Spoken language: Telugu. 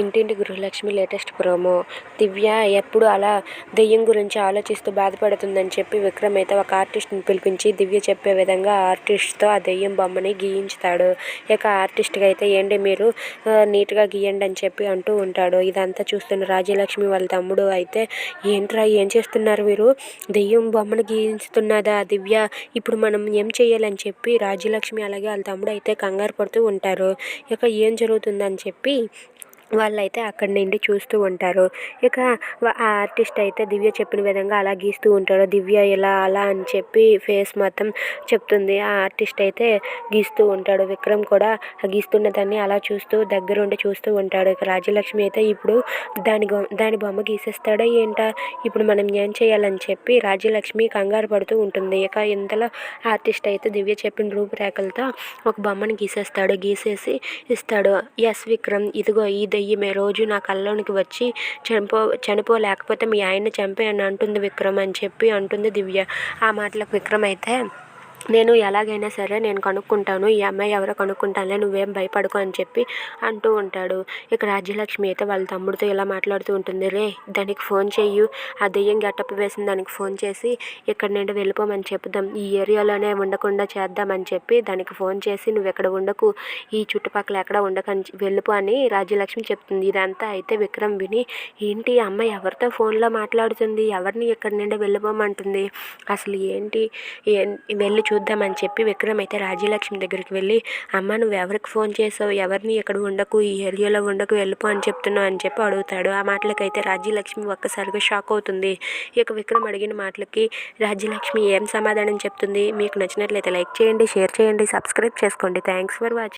ఇంటింటి గృహలక్ష్మి లేటెస్ట్ ప్రోమో. దివ్య ఎప్పుడు అలా దెయ్యం గురించి ఆలోచిస్తూ బాధపడుతుందని చెప్పి విక్రమ్ అయితే ఒక ఆర్టిస్ట్ని పిలిపించి దివ్య చెప్పే విధంగా ఆర్టిస్ట్తో ఆ దెయ్యం బొమ్మని గీయించుతాడు. ఇక ఆర్టిస్ట్కి అయితే ఏంటి మీరు నీట్గా గీయండి అని చెప్పి అంటూ ఉంటాడు. ఇదంతా చూస్తున్న రాజ్యలక్ష్మి వాళ్ళ తమ్ముడు అయితే ఏంట్రా ఏం చేస్తున్నారు వీరు, దెయ్యం బొమ్మను గీయించుతున్నదా దివ్య, ఇప్పుడు మనం ఏం చేయాలని చెప్పి రాజ్యలక్ష్మి అలాగే వాళ్ళ తమ్ముడు అయితే కంగారు పడుతూ ఉంటారు. ఇక ఏం జరుగుతుందని చెప్పి వాళ్ళైతే అక్కడి నుండి చూస్తూ ఉంటారు. ఇక ఆ ఆర్టిస్ట్ అయితే దివ్య చెప్పిన విధంగా అలా గీస్తూ ఉంటాడు. దివ్య ఇలా అలా అని చెప్పి ఫేస్ మొత్తం చెప్తుంది. ఆ ఆర్టిస్ట్ అయితే గీస్తూ ఉంటాడు. విక్రమ్ కూడా గీస్తున్న దాన్ని అలా చూస్తూ దగ్గరుండి చూస్తూ ఉంటాడు. ఇక రాజ్యలక్ష్మి అయితే ఇప్పుడు దాని బొమ్మ గీసేస్తాడా ఏంటా, ఇప్పుడు మనం ఏం చేయాలని చెప్పి రాజ్యలక్ష్మి కంగారు పడుతూ ఉంటుంది. ఇక ఇంతలో ఆర్టిస్ట్ అయితే దివ్య చెప్పిన రూపురేఖలతో ఒక బొమ్మను గీసేసి ఇస్తాడు. ఎస్ విక్రమ్, ఇదిగో ఈ దెయ్యమే రోజు నా కల్లోనికి వచ్చి చనిపోలేకపోతే మీ ఆయన్ని చంపేయని అంటుంది విక్రమ్ అని చెప్పి అంటుంది దివ్య. ఆ మాటలకు విక్రమ్ అయితే నేను ఎలాగైనా సరే నేను కనుక్కుంటాను, ఈ అమ్మాయి ఎవరో కనుక్కుంటానులే, నువ్వేం భయపడుకో అని చెప్పి అంటూ ఉంటాడు. ఇక రాజ్యలక్ష్మి అయితే వాళ్ళ తమ్ముడితో ఇలా మాట్లాడుతూ ఉంటుంది. రే దానికి ఫోన్ చెయ్యు, ఆ దెయ్యం గెటప్ వేసిన దానికి ఫోన్ చేసి ఇక్కడ నుండి వెళ్ళిపోమని చెప్దాం, ఈ ఏరియాలోనే ఉండకుండా చేద్దామని చెప్పి దానికి ఫోన్ చేసి నువ్వు ఎక్కడ ఉండకు, ఈ చుట్టుపక్కల ఎక్కడ ఉండకని వెళ్ళిపో అని రాజ్యలక్ష్మి చెప్తుంది. ఇదంతా అయితే విక్రమ్ విని ఏంటి అమ్మాయి ఎవరితో ఫోన్లో మాట్లాడుతుంది, ఎవరిని ఇక్కడ నుండి వెళ్ళిపోమంటుంది, అసలు ఏంటి వెళ్ళి చూద్దామని చెప్పి విక్రమ్ అయితే రాజ్యలక్ష్మి దగ్గరికి వెళ్ళి అమ్మ నువ్వు ఎవరికి ఫోన్ చేసావు, ఎవరిని ఇక్కడ ఉండకు, ఈ ఏరియాలో ఉండకు, వెళ్ళిపో అని చెప్తున్నావు అని చెప్పి అడుగుతాడు. ఆ మాటలకైతే రాజ్యలక్ష్మి ఒక్కసారిగా షాక్ అవుతుంది. ఇక విక్రమ్ అడిగిన మాటలకి రాజ్యలక్ష్మి ఏం సమాధానం చెప్తుంది. మీకు నచ్చినట్లయితే లైక్ చేయండి, షేర్ చేయండి, సబ్స్క్రైబ్ చేసుకోండి. Thanks for watching.